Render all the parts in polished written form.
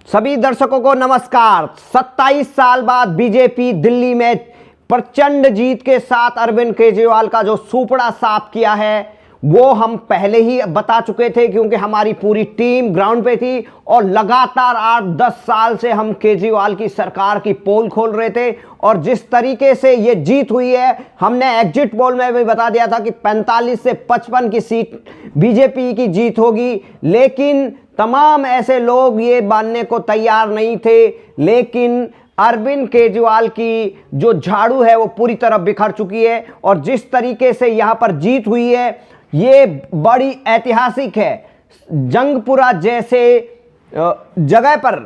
सभी दर्शकों को नमस्कार। 27 साल बाद बीजेपी दिल्ली में प्रचंड जीत के साथ अरविंद केजरीवाल का जो सूपड़ा साफ किया है वो हम पहले ही बता चुके थे, क्योंकि हमारी पूरी टीम ग्राउंड पे थी और लगातार 8-10 साल से हम केजरीवाल की सरकार की पोल खोल रहे थे। और जिस तरीके से ये जीत हुई है, हमने एग्जिट पोल में भी बता दिया था कि 45 से 55 की सीट बीजेपी की जीत होगी, लेकिन तमाम ऐसे लोग ये मानने को तैयार नहीं थे। लेकिन अरविंद केजरीवाल की जो झाड़ू है वो पूरी तरह बिखर चुकी है और जिस तरीके से यहां पर जीत हुई है ये बड़ी ऐतिहासिक है। जंगपुरा जैसे जगह पर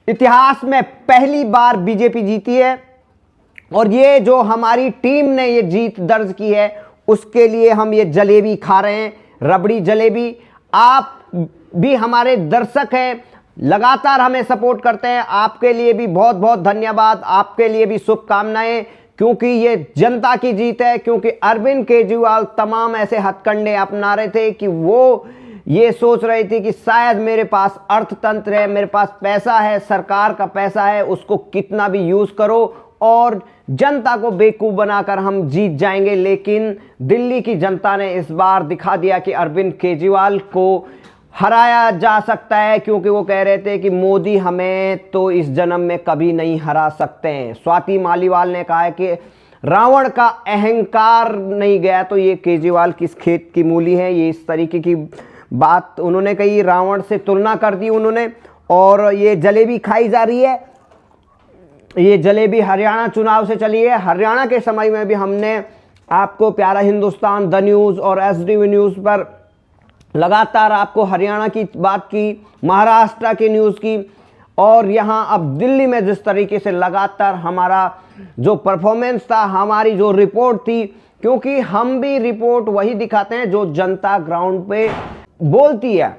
इतिहास में पहली बार बीजेपी जीती है और ये जो हमारी टीम ने ये जीत दर्ज की है उसके लिए हम ये जलेबी खा रहे हैं, रबड़ी जलेबी। आप भी हमारे दर्शक हैं, लगातार हमें सपोर्ट करते हैं, आपके लिए भी बहुत बहुत धन्यवाद, आपके लिए भी शुभकामनाएं, क्योंकि ये जनता की जीत है। क्योंकि अरविंद केजरीवाल तमाम ऐसे हथकंडे अपना रहे थे कि वो ये सोच रहे थे कि शायद मेरे पास अर्थतंत्र है, मेरे पास पैसा है, सरकार का पैसा है, उसको कितना भी यूज करो और जनता को बेवकूफ बनाकर हम जीत जाएंगे। लेकिन दिल्ली की जनता ने इस बार दिखा दिया कि अरविंद केजरीवाल को हराया जा सकता है, क्योंकि वो कह रहे थे कि मोदी हमें तो इस जन्म में कभी नहीं हरा सकते हैं। स्वाति मालीवाल ने कहा है कि रावण का अहंकार नहीं गया तो ये केजरीवाल किस खेत की मूली है, ये इस तरीके की बात उन्होंने कही, रावण से तुलना कर दी उन्होंने। और ये जलेबी खाई जा रही है, ये जलेबी हरियाणा चुनाव से चली है। हरियाणा के समय में भी हमने आपको प्यारा हिंदुस्तान, द न्यूज़ और SDV न्यूज़ पर लगातार आपको हरियाणा की बात की, महाराष्ट्र की न्यूज़ की, और यहाँ अब दिल्ली में जिस तरीके से लगातार हमारा जो परफॉर्मेंस था, हमारी जो रिपोर्ट थी, क्योंकि हम भी रिपोर्ट वही दिखाते हैं जो जनता ग्राउंड पे बोलती है,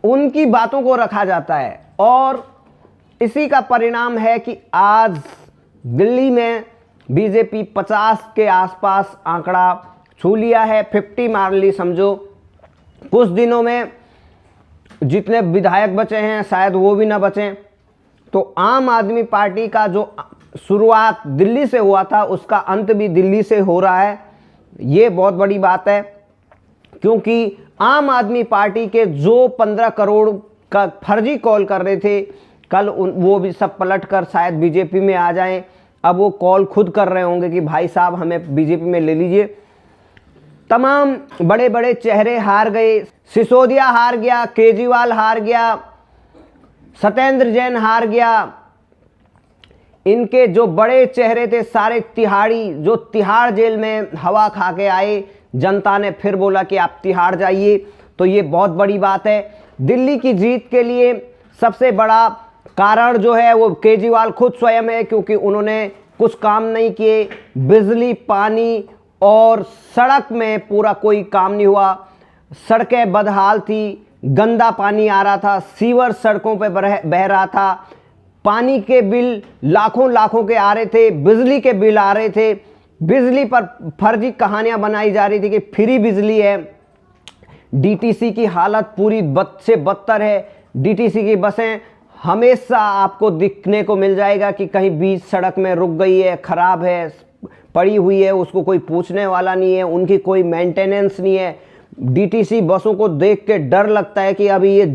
उनकी बातों को रखा जाता है। और इसी का परिणाम है कि आज दिल्ली में बीजेपी 50 के आसपास आंकड़ा छू लिया है, 50 मार ली समझो। कुछ दिनों में जितने विधायक बचे हैं शायद वो भी ना बचें। तो आम आदमी पार्टी का जो शुरुआत दिल्ली से हुआ था उसका अंत भी दिल्ली से हो रहा है, ये बहुत बड़ी बात है। क्योंकि आम आदमी पार्टी के जो 15 करोड़ का फर्जी कॉल कर रहे थे कल, वो भी सब पलट कर शायद बीजेपी में आ जाएं। अब वो कॉल खुद कर रहे होंगे कि भाई साहब हमें बीजेपी में ले लीजिए। तमाम बड़े बड़े चेहरे हार गए, सिसोदिया हार गया, केजरीवाल हार गया, सत्येंद्र जैन हार गया। इनके जो बड़े चेहरे थे सारे तिहाड़ी, जो तिहाड़ जेल में हवा खा के आए, जनता ने फिर बोला कि आप तिहाड़ जाइए। तो ये बहुत बड़ी बात है। दिल्ली की जीत के लिए सबसे बड़ा कारण जो है वो केजरीवाल खुद स्वयं है, क्योंकि उन्होंने कुछ काम नहीं किए। बिजली, पानी और सड़क में पूरा कोई काम नहीं हुआ। सड़कें बदहाल थी, गंदा पानी आ रहा था, सीवर सड़कों पे बह रहा था, पानी के बिल लाखों लाखों के आ रहे थे, बिजली के बिल आ रहे थे, बिजली पर फर्जी कहानियां बनाई जा रही थी कि फ्री बिजली है। DTC की हालत पूरी बद से बदतर है। DTC की बसें हमेशा आपको दिखने को मिल जाएगा कि कहीं बीच सड़क में रुक गई है, खराब है, पड़ी हुई है, उसको कोई पूछने वाला नहीं है, उनकी कोई मेंटेनेंस नहीं है। DTC बसों को देख के डर लगता है कि अभी ये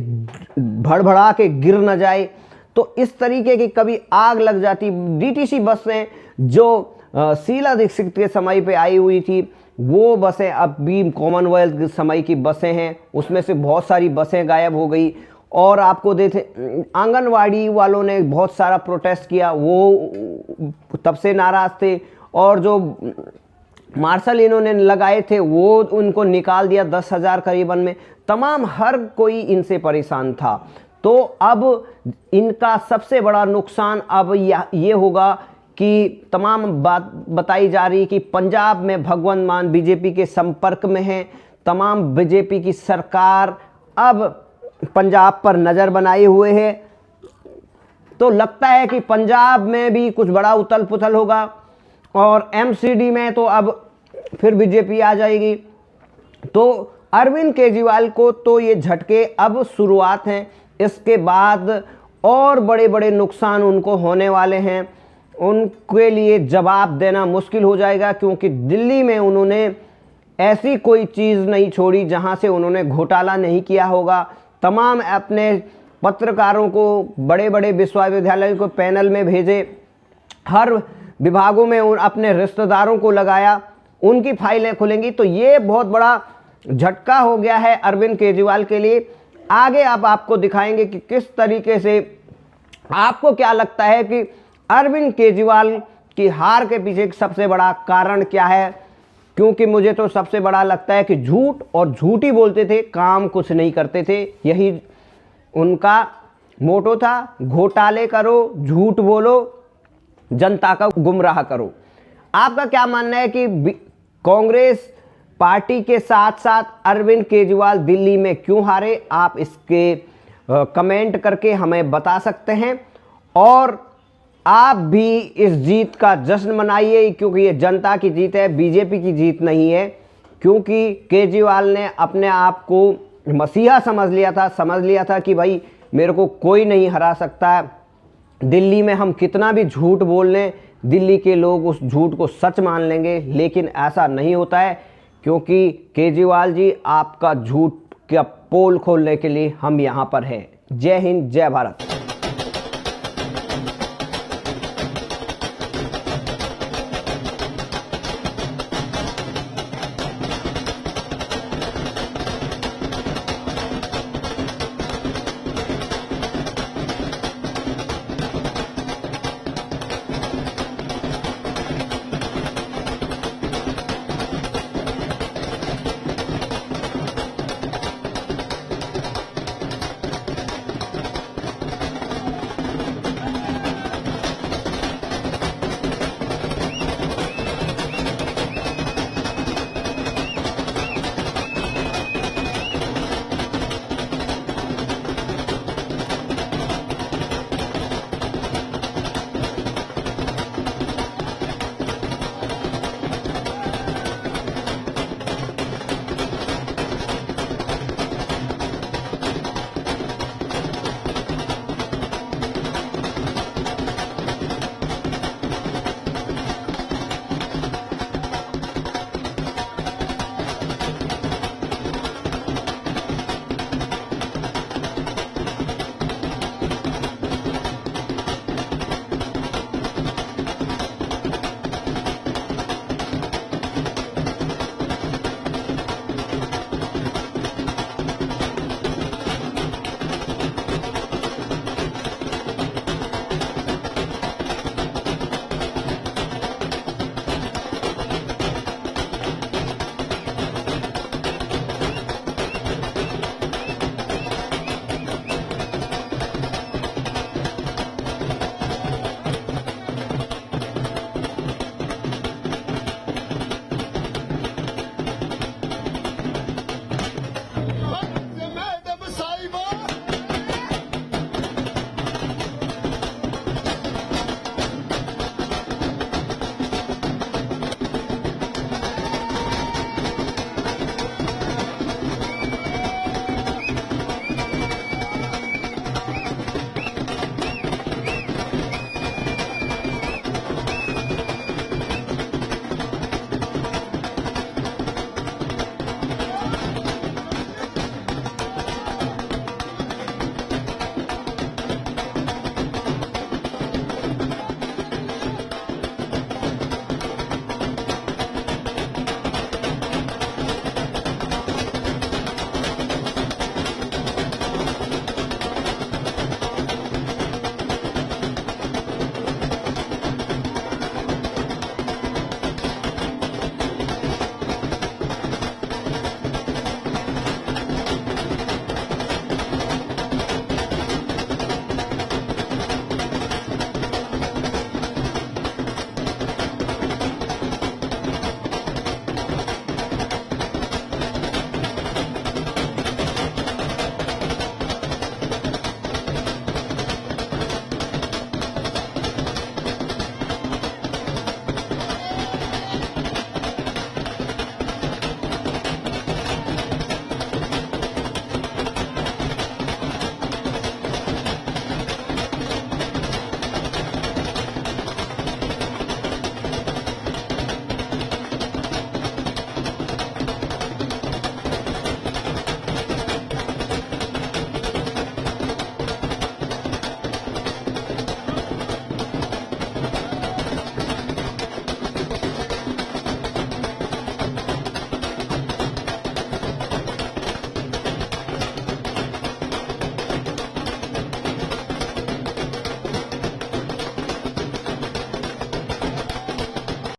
भड़भड़ा के गिर न जाए। तो इस तरीके की कभी आग लग जाती। DTC बसें जो शीला दीक्षित के समय पे आई हुई थी वो बसें अब भी कॉमनवेल्थ के समय की बसें हैं, उसमें से बहुत सारी बसें गायब हो गई। और आपको देखे आंगनवाड़ी वालों ने बहुत सारा प्रोटेस्ट किया, वो तब से नाराज थे। और जो मार्शल इन्होंने लगाए थे वो उनको निकाल दिया 10,000 करीबन में। तमाम हर कोई इनसे परेशान था। तो अब इनका सबसे बड़ा नुकसान अब ये होगा कि तमाम बात बताई जा रही कि पंजाब में भगवंत मान बीजेपी के संपर्क में हैं। तमाम बीजेपी की सरकार अब पंजाब पर नज़र बनाए हुए है। तो लगता है कि पंजाब में भी कुछ बड़ा उथल पुथल होगा और MCD में तो अब फिर बीजेपी आ जाएगी। तो अरविंद केजरीवाल को तो ये झटके अब शुरुआत हैं, इसके बाद और बड़े बड़े नुकसान उनको होने वाले हैं। उनके लिए जवाब देना मुश्किल हो जाएगा, क्योंकि दिल्ली में उन्होंने ऐसी कोई चीज़ नहीं छोड़ी जहां से उन्होंने घोटाला नहीं किया होगा। तमाम अपने पत्रकारों को बड़े बड़े विश्वविद्यालयों को पैनल में भेजे, हर विभागों में अपने रिश्तेदारों को लगाया, उनकी फाइलें खुलेंगी। तो ये बहुत बड़ा झटका हो गया है अरविंद केजरीवाल के लिए। आगे अब आपको दिखाएंगे कि किस तरीके से, आपको क्या लगता है कि अरविंद केजरीवाल की हार के पीछे सबसे बड़ा कारण क्या है? क्योंकि मुझे तो सबसे बड़ा लगता है कि झूठ, और झूठ ही बोलते थे, काम कुछ नहीं करते थे। यही उनका मोटो था, घोटाले करो, झूठ बोलो, जनता का गुमराह करो। आपका क्या मानना है कि कांग्रेस पार्टी के साथ साथ अरविंद केजरीवाल दिल्ली में क्यों हारे? आप इसके कमेंट करके हमें बता सकते हैं, और आप भी इस जीत का जश्न मनाइए, क्योंकि ये जनता की जीत है, बीजेपी की जीत नहीं है। क्योंकि केजरीवाल ने अपने आप को मसीहा समझ लिया था कि भाई मेरे को कोई नहीं हरा सकता। दिल्ली में हम कितना भी झूठ बोल लें, दिल्ली के लोग उस झूठ को सच मान लेंगे, लेकिन ऐसा नहीं होता है। क्योंकि केजरीवाल जी, आपका झूठ का पोल खोलने के लिए हम यहाँ पर हैं। जय हिंद, जय भारत।